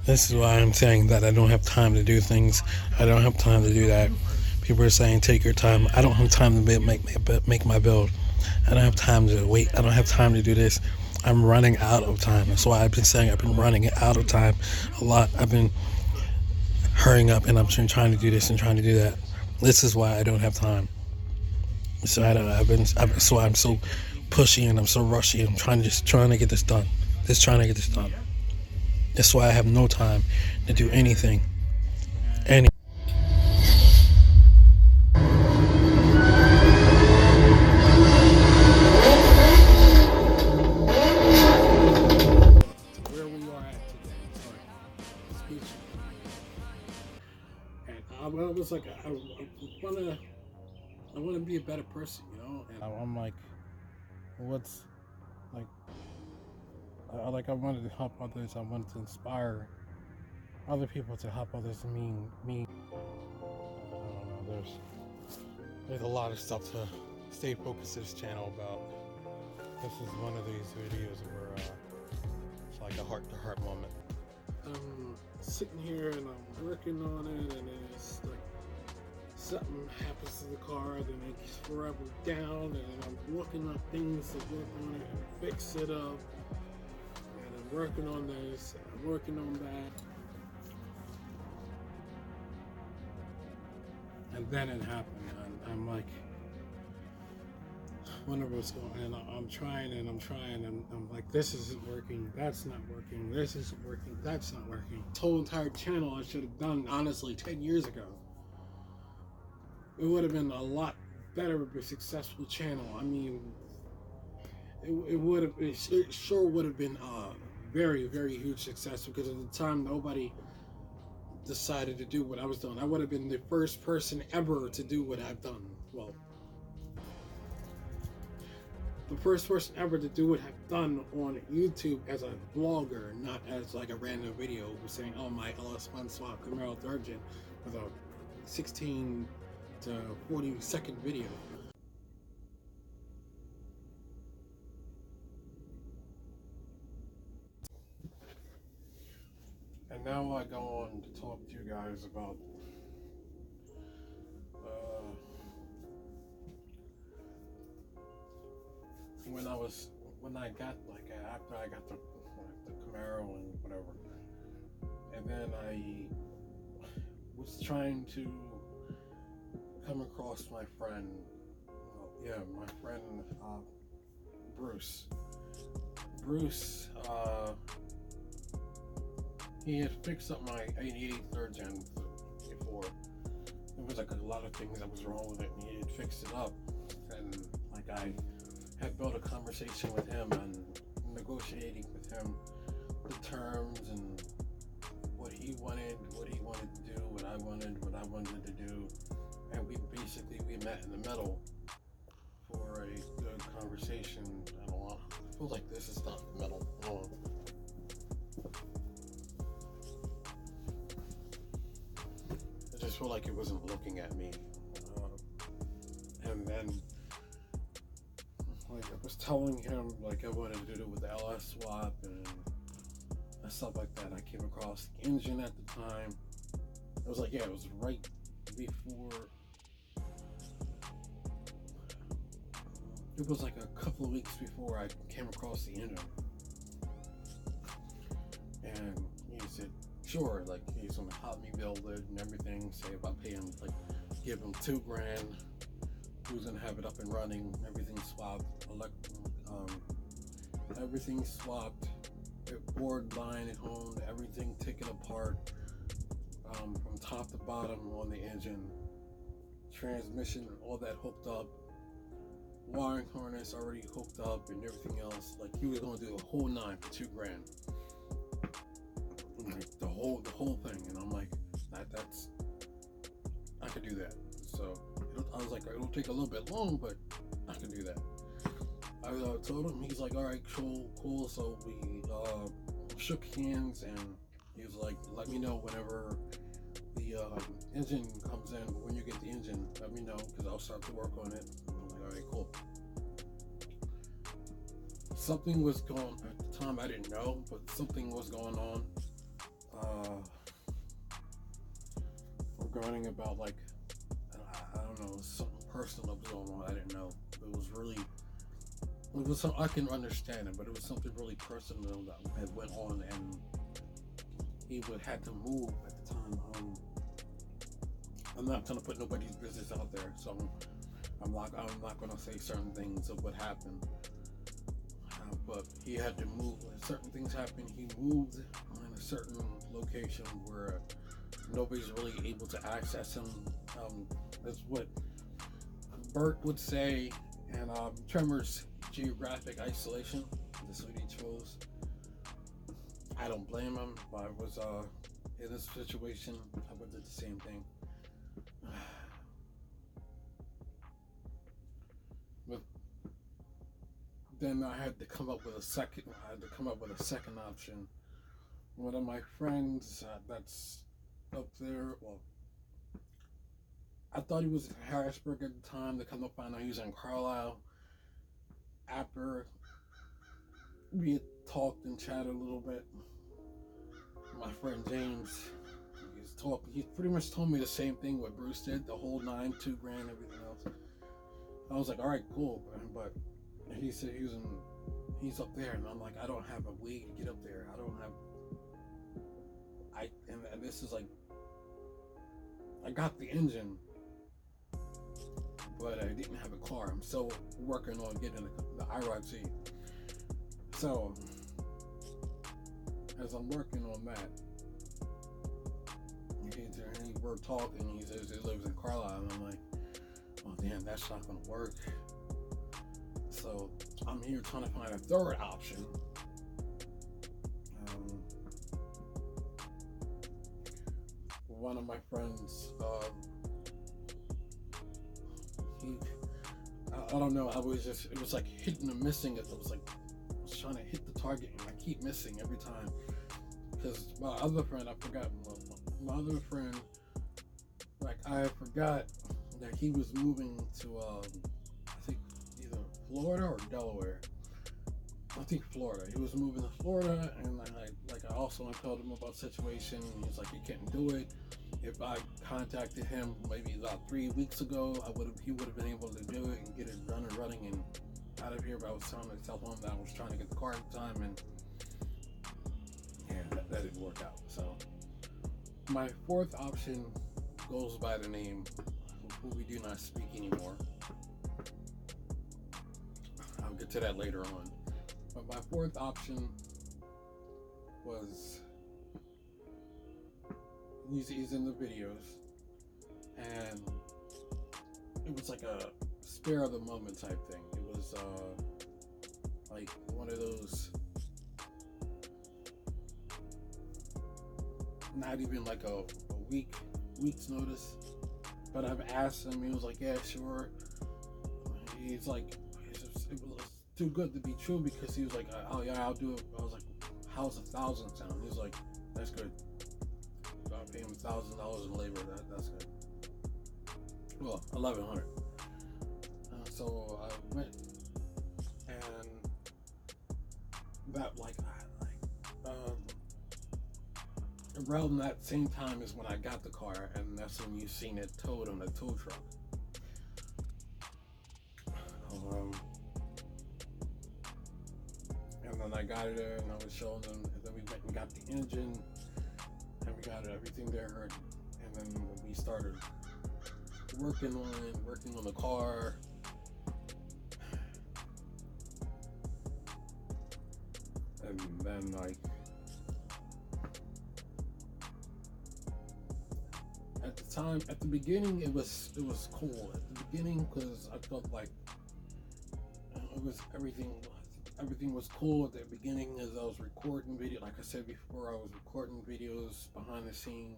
This is why I'm saying that I don't have time to do things. I don't have time to do that. People are saying take your time. I don't have time to make my build. I don't have time to wait. I don't have time to do this. I'm running out of time. That's why I've been saying I've been running out of time a lot. I've been hurrying up and I'm trying to do this and trying to do that. This is why I don't have time. So I'm so pushy and I'm so rushy. I'm trying to get this done. Just trying to get this done. That's why I have no time to do anything. Where we are at today. Sorry. And I was like, I wanna be a better person, you know. And I'm like, what's like, I wanted to help others. I wanted to inspire other people to help others. Me. I don't know. There's a lot of stuff to stay focused to this channel about. This is one of these videos where it's like a heart-to-heart moment. I'm sitting here and I'm working on it, and it's like something happens to the car, then it gets forever down, and I'm looking up things to work on it and fix it up. And I'm working on this, and I'm working on that. And then it happened, and I'm like, wonder what's going on. And I'm trying, and I'm like, this isn't working, that's not working, this isn't working, that's not working. This whole entire channel I should have done, honestly, 10 years ago. It would have been a lot better of a successful channel. I mean, it sure would have been a very, very huge success, because at the time nobody decided to do what I was doing. I would have been the first person ever to do what I've done. Well, the first person ever to do what I've done on YouTube as a vlogger, not as like a random video saying, oh, my LS1 swap Camaro 3rd Gen with a 16 to 40-second video. And now I go on to talk to you guys about when I got after I got the Camaro and whatever, and then I was trying to come across my friend, Bruce. He had fixed up my 88 3rd Gen before. There was like a lot of things that was wrong with it, and he had fixed it up. And like I had built a conversation with him and negotiating with him the terms and what he wanted to do, what I wanted to do, and we met in the middle for a good conversation. I don't know. I feel like this is not the middle. I just feel like it wasn't looking at me. And then, like, I was telling him, like, I wanted to do it with the LS swap and stuff like that. I came across the engine at the time. It was like, it was right before. It was like a couple of weeks before I came across the engine. And he said, sure, like, he's gonna help me build it and everything. Say about paying, like, give him $2,000. Who's gonna have it up and running? Everything swapped, everything swapped. Board line at home, everything taken apart, from top to bottom on the engine. Transmission, all that hooked up. Wiring harness already hooked up and everything else. Like, he was gonna do the whole 9 for $2,000. Like, the whole thing, and I'm like, that's I could do that. So I was like, it'll take a little bit long, but I can do that. I told him, he's like, all right, cool. So we shook hands, and he was like, let me know whenever the engine comes in. When you get the engine, let me know, because I'll start to work on it. I'm like, all right, cool. Something was going at the time. I didn't know, but something was going on. regarding about like, I don't know, something personal that was going on. I didn't know. It was something I can understand it, but it was something really personal that had went on, and he would had to move at the time. I'm not gonna put nobody's business out there, so I'm not gonna say certain things of what happened. But he had to move. When certain things happened, he moved in a certain location where nobody's really able to access him. That's what Bert would say, and Tremors, geographic isolation. That's what he chose. I don't blame him. If I was in this situation, I would do the same thing. But then I had to come up with a second. Option. One of my friends that's up there. Well, I thought he was in Harrisburg at the time. To come to find out he was in Carlisle. After we had talked and chatted a little bit, my friend James, he pretty much told me the same thing what Bruce did, the whole 9, $2 grand, everything else. I was like, all right, cool, but he said he's up there, and I'm like, I don't have a way to get up there. And this is like, I got the engine, but I didn't have a car. I'm still working on getting the IROC-Z. So, as I'm working on that, we're talking, he says he lives in Carlisle, and I'm like, oh damn, that's not gonna work. So, I'm here trying to find a third option. One of my friends, I don't know, it was like hitting and missing. I was trying to hit the target, and I keep missing every time. Because my other friend, I forgot, I forgot that he was moving to, I think either Florida or Delaware. I think Florida. He was moving to Florida, and I also told him about the situation, and he's like, he can't do it. If I contacted him maybe about 3 weeks ago, he would have been able to do it and get it running and out of here. But I was trying to tell him that I was trying to get the car at the time, and yeah, that didn't work out. So my fourth option goes by the name who we do not speak anymore. I'll get to that later on. But my fourth option was, he's in the videos, and it was like a spare of the moment type thing. It was like one of those, not even like a week's notice, but I've asked him. He was like, yeah, sure. He's like, it was too good to be true, because he was like, oh yeah, I'll do it. I was like, how's 1,000 sound? He's like, that's good. I'll pay him $1,000 in labor. That's good. Well, 1,100. So I went, and that around that same time is when I got the car, and that's when you seen it towed on the tow truck. And then I got it there, and I was showing them, and then we went and got the engine, and we got everything there, and then we started working on the car. And then at the beginning, it was cool at the beginning, because I felt like it was everything was cool at the beginning. As I was recording video, like I said before, I was recording videos behind the scenes.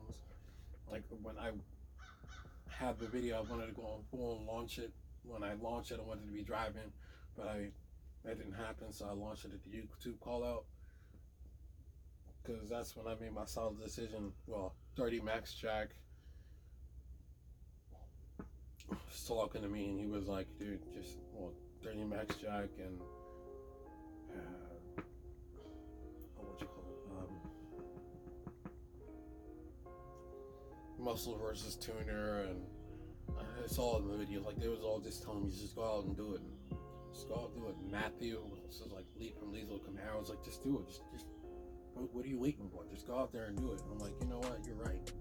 Like when I had the video, I wanted to go on full and launch it. When I launched it, I wanted to be driving, but that didn't happen, so I launched it at the YouTube call out, because that's when I made my solid decision. Well, 30 Max Jack was talking to me, and he was like, dude, 30 Max Jack and muscle versus tuner, and it's all in the video. Like, they was all just telling me, just go out and do it. Just go out and do it. Matthew, this is like Lee from Lethal Camaro, was like, just do it. Just what are you waiting for? Just go out there and do it. And I'm like, you know what? You're right.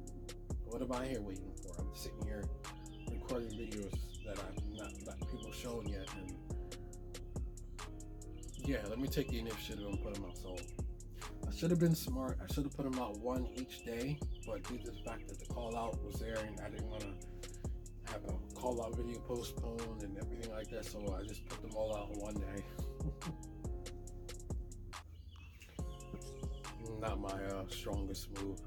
What am I here waiting for? I'm sitting here recording videos that I'm not people showing yet, and yeah, let me take the initiative and put them out. So I should have been smart. I should have put them out one each day, but due to the fact that the call out was there and I didn't want to have a call out video postponed and everything like that, so I just put them all out in one day. Not my strongest move.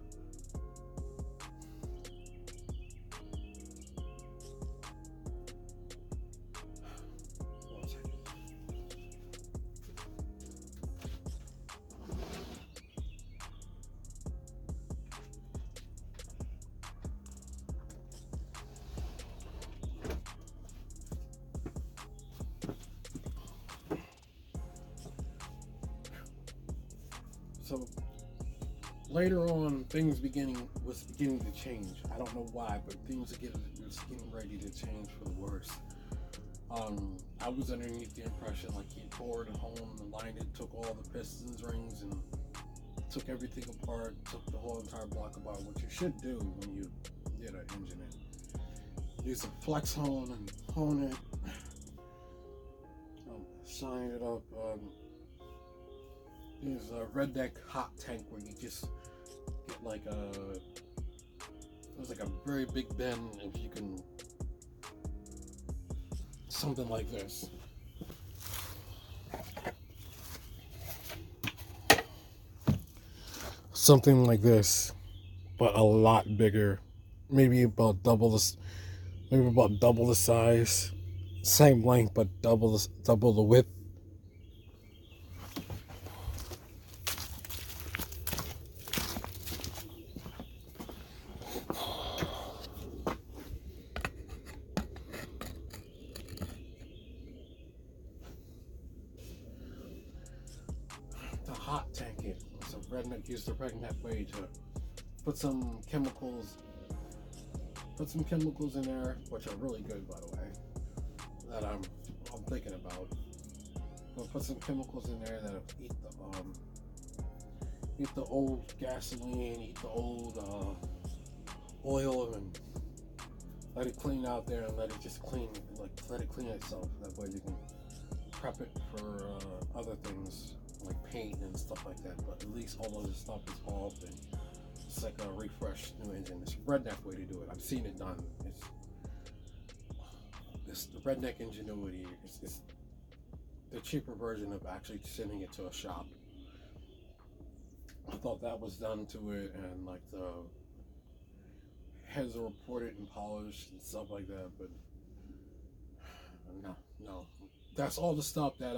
So later on, things was beginning to change. I don't know why, but things was getting ready to change for the worse. I was underneath the impression like he poured it home and lined it, took all the pistons rings and took everything apart, took the whole entire block apart, what you should do when you get an engine in. Use a flex hone and hone it, shine it up. There's a redneck hot tank where you just get like there's like a very big bend, if you can, something like this. Something like this, but a lot bigger. Maybe about double the size. Same length, but double the width. Hot tank it. So redneck used the redneck way to put some chemicals in there, which are really good, by the way, that I'm thinking about. I'll put some chemicals in there that'll eat the old gasoline, eat the old oil, and let it clean out there and let it clean itself. That way you can prep it for other things like paint and stuff like that, but at least all of this stuff is off and it's like a refreshed new engine. It's a redneck way to do it. I've seen it done. It's the redneck ingenuity. It's the cheaper version of actually sending it to a shop. I thought that was done to it, and like the heads are reported and polished and stuff like that, but no. That's all the stuff that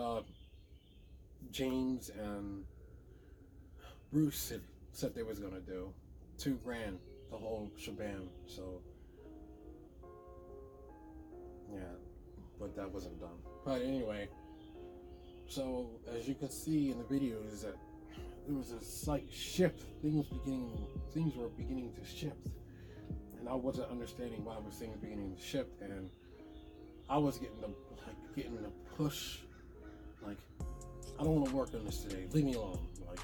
James and Bruce said they was gonna do. $2,000, the whole shebang. So yeah, but that wasn't done. But anyway, so as you can see in the video, is that there was a slight shift. Things were beginning to shift, and I wasn't understanding why was things beginning to shift, and I was getting the push, like, I don't want to work on this today, leave me alone. Like,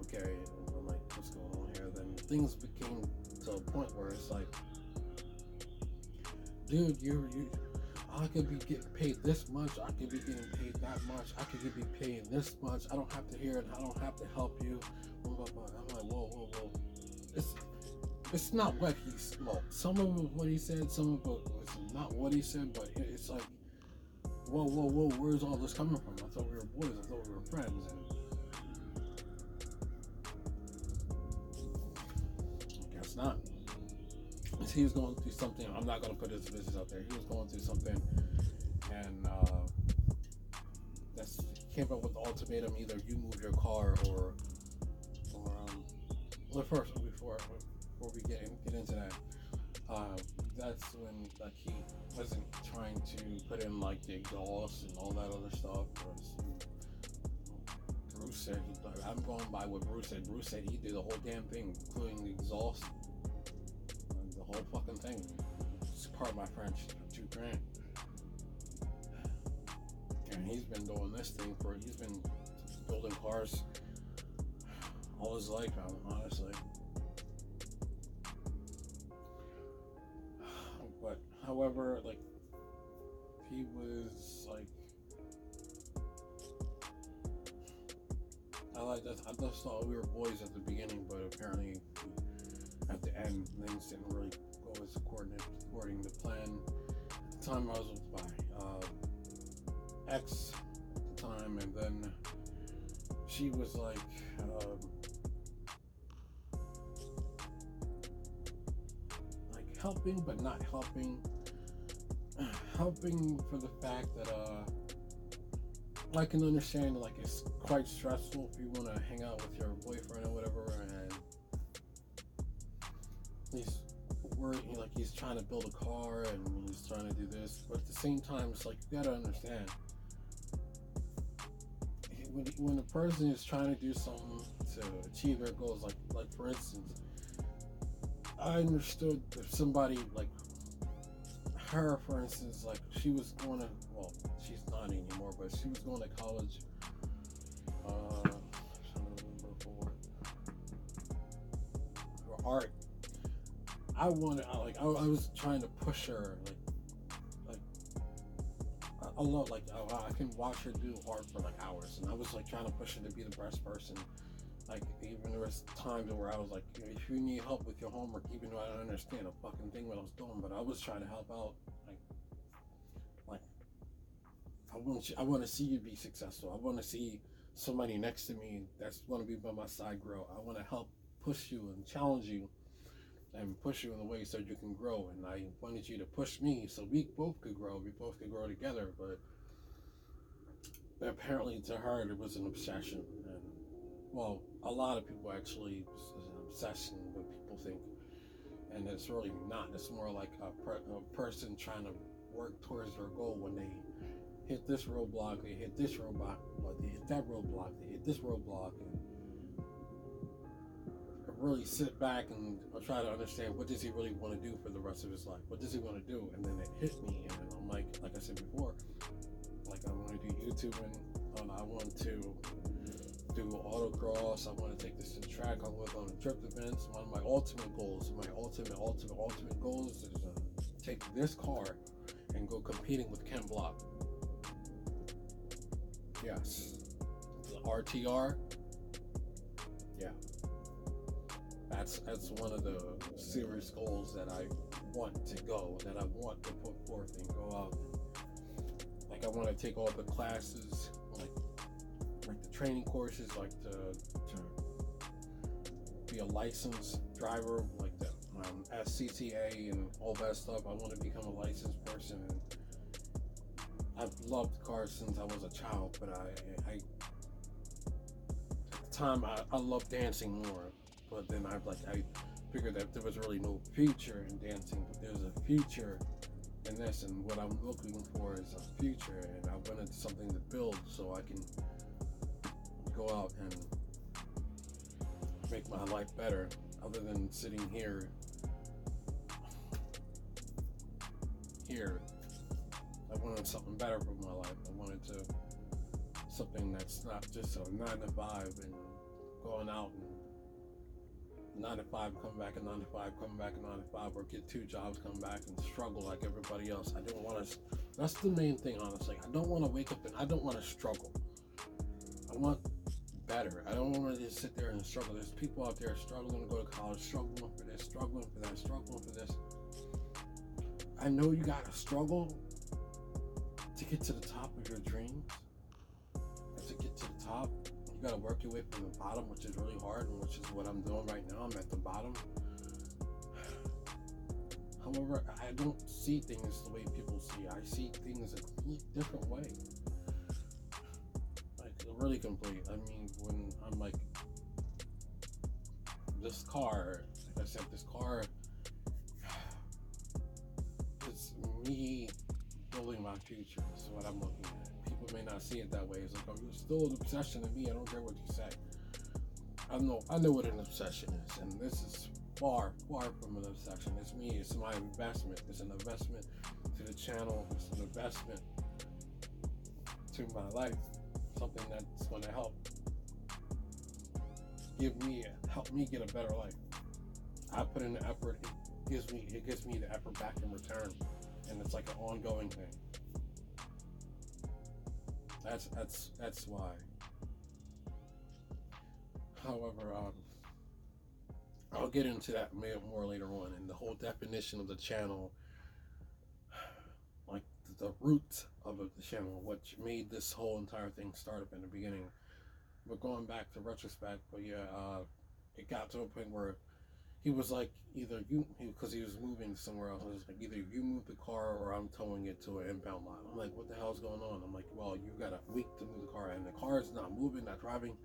okay, I'm like, what's going on here? Then things became to a point where it's like, dude, I could be getting paid this much, I could be getting paid that much, I could be paying this much, I don't have to hear it, I don't have to help you. I'm like, whoa. It's not what some of it was what he said, some of it was not what he said, but it's like, whoa, where's all this coming from? I thought we were boys, I thought we were friends, and I guess not. He was going through something. I'm not going to put his business out there. He was going through something, and he came up with the ultimatum: either you move your car, or first, before we get into that, that's when like he wasn't trying to put in like the exhaust and all that other stuff. Bruce said, I'm going by what Bruce said. Bruce said he did the whole damn thing, including the exhaust. whole fucking thing. Pardon my French, $2,000. And he's been doing this thing he's been building cars all his life, honestly. But, however, like, he was like, I just thought we were boys at the beginning, but apparently at the end things didn't really go as according to plan. At the time I was with my ex at the time, and then she was like helping but not helping. Helping for the fact that I can understand, like, it's quite stressful if you want to hang out with your boyfriend or whatever, and he's trying to build a car and he's trying to do this, but at the same time, it's like, you gotta understand, when a person is trying to do something to achieve their goals, like for instance, I understood if somebody, like her, for instance, like, she was going to, well, she's not anymore, but she was going to college, I'm trying to remember for art. I was trying to push her, like, I love, like, I can watch her do art for, like, hours, and I was, like, trying to push her to be the best person. Like, even there was times where I was like, if you need help with your homework, even though I don't understand a fucking thing what I was doing, but I was trying to help out. Like I want to see you be successful. I want to see somebody next to me that's going to be by my side grow. I want to help push you and challenge you and push you in the way so you can grow. And I wanted you to push me so we both could grow. We both could grow together. But apparently to her, there was an obsession. And, well, a lot of people actually, it's an obsession, what people think. And it's really not. It's more like a person trying to work towards their goal. When they hit this roadblock, they hit this roadblock, they hit that roadblock, they hit this roadblock, and really sit back and try to understand, what does he really want to do for the rest of his life? What does he want to do? And then it hit me, and I'm like I said before, like, I want to do YouTubing, I want to do autocross, I want to take this to the track, I want to go on trip events. One of my ultimate goals, my ultimate goals is to take this car and go competing with Ken Block. Yes, the RTR. Yeah, that's one of the serious goals that I want to put forth and go out. Like, I want to take all the classes, like the training courses, like to be a licensed driver, like the SCTA and all that stuff. I want to become a licensed person. And I've loved cars since I was a child, but I at the time I loved dancing more. But then I figured that there was really no future in dancing, but there's a future in this, and what I'm looking for is a future, and I wanted something to build so I can go out and make my life better, other than sitting here. I wanted something better for my life. I wanted something that's not just a 9 to 5 and going out and 9 to 5, come back, and 9 to 5, come back, and 9 to 5, or get 2 jobs, come back and struggle like everybody else. I don't want to. That's the main thing, honestly. I don't want to wake up and I don't want to struggle. I want better. I don't want to just sit there and struggle. There's people out there struggling to go to college, struggling for this, struggling for that, struggling for this. I know you gotta struggle to get to the top of your dreams. To get to the top, you gotta work your way from the bottom, which is really hard, and which is what I'm doing right now. I'm at the bottom. However, I don't see things the way people see. I see things a complete different way. Like, really complete. I mean, when I'm like, this car, like I said, this car, it's me building my future. This is what I'm looking at. People may not see it that way. It's like, oh, you're still an obsession to me. I don't care what you say. I know what an obsession is, and this is far from an obsession. It's me. It's my investment. It's an investment to the channel. It's an investment to my life. Something that's going to help me get a better life. I put in the effort. It gives me the effort back in return, and it's like an ongoing thing. That's why. However, I'll get into that more later on, and the whole definition of the channel, like the root of the channel, what made this whole entire thing start up in the beginning. But going back to retrospect, but yeah, it got to a point where he was like, either because he was moving somewhere else, it was like, either you move the car or I'm towing it to an impound lot. I'm like, what the hell's going on? I'm like, well, you got a week to move the car, and the car is not moving, not driving,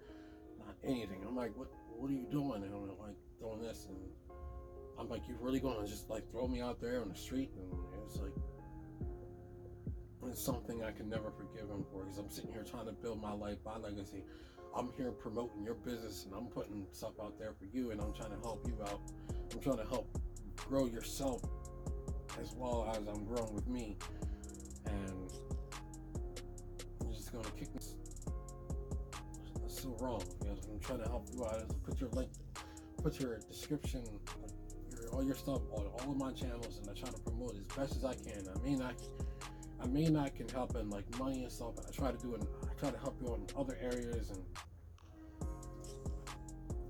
not anything. I'm like, what are you doing? And I'm like, doing this, and I'm like, you really gonna just like throw me out there on the street? And it was like, it's something I can never forgive him for, because I'm sitting here trying to build my life, my legacy. I'm here promoting your business, and I'm putting stuff out there for you, and I'm trying to help you out. I'm trying to help grow yourself as well as I'm growing with me. And you're just gonna kick me. That's so wrong. I'm trying to help you out. Put your link, put your description, all your stuff on all of my channels, and I try to promote it as best as I can. I may not can help in like money and stuff, but I try to help you in other areas, and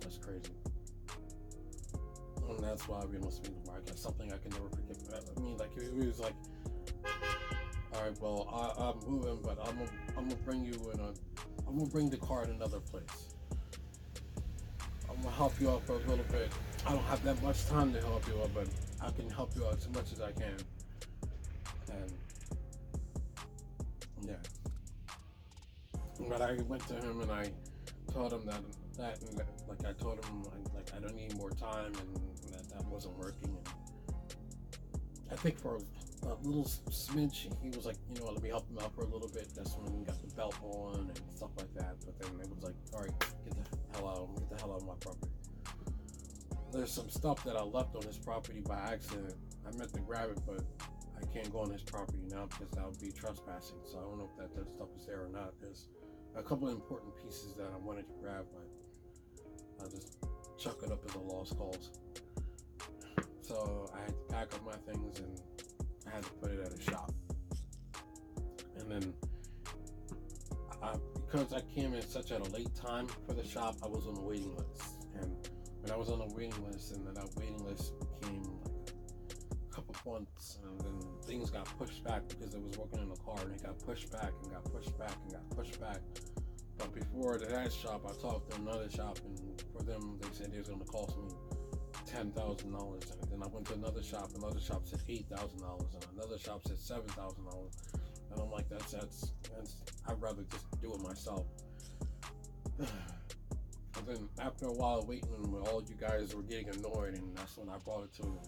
that's crazy. And that's why we must be the market. Something I can never forget. I mean, like it was like, all right, well, I'm moving, but I'm gonna bring you I'm gonna bring the car in another place. I'm gonna help you out for a little bit. I don't have that much time to help you out, but I can help you out as much as I can. And yeah. But I went to him and I told him that like I told him like I don't need more time, and that wasn't working. And I think for a little smidge, he was like, you know what, let me help him out for a little bit. That's when we got the belt on and stuff like that. But then it was like, all right, get the hell out of my property. There's some stuff that I left on his property by accident. I meant to grab it, but I can't go on his property now because that would be trespassing. So I don't know if that stuff is there or not. There's a couple of important pieces that I wanted to grab, but I just chuck it up as a lost cause. So I had to pack up my things and I had to put it at a shop. And then because I came in such at a late time for the shop, I was on the waiting list. And when I was on the waiting list, and then that waiting list became like a couple months, and then things got pushed back because I was working in the car, and it got pushed back and got pushed back and got pushed back. But before that shop, I talked to another shop, and for them, they said it was going to cost me $10,000. And then I went to another shop said $8,000, and another shop said $7,000. And I'm like, that's I'd rather just do it myself. And then after a while waiting, all you guys were getting annoyed, and that's when I brought it to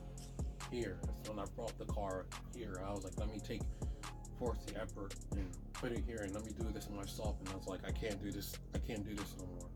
here. That's when I brought the car here. I was like, let me forth the effort and put it here, and let me do this myself. And I was like, I can't do this no more.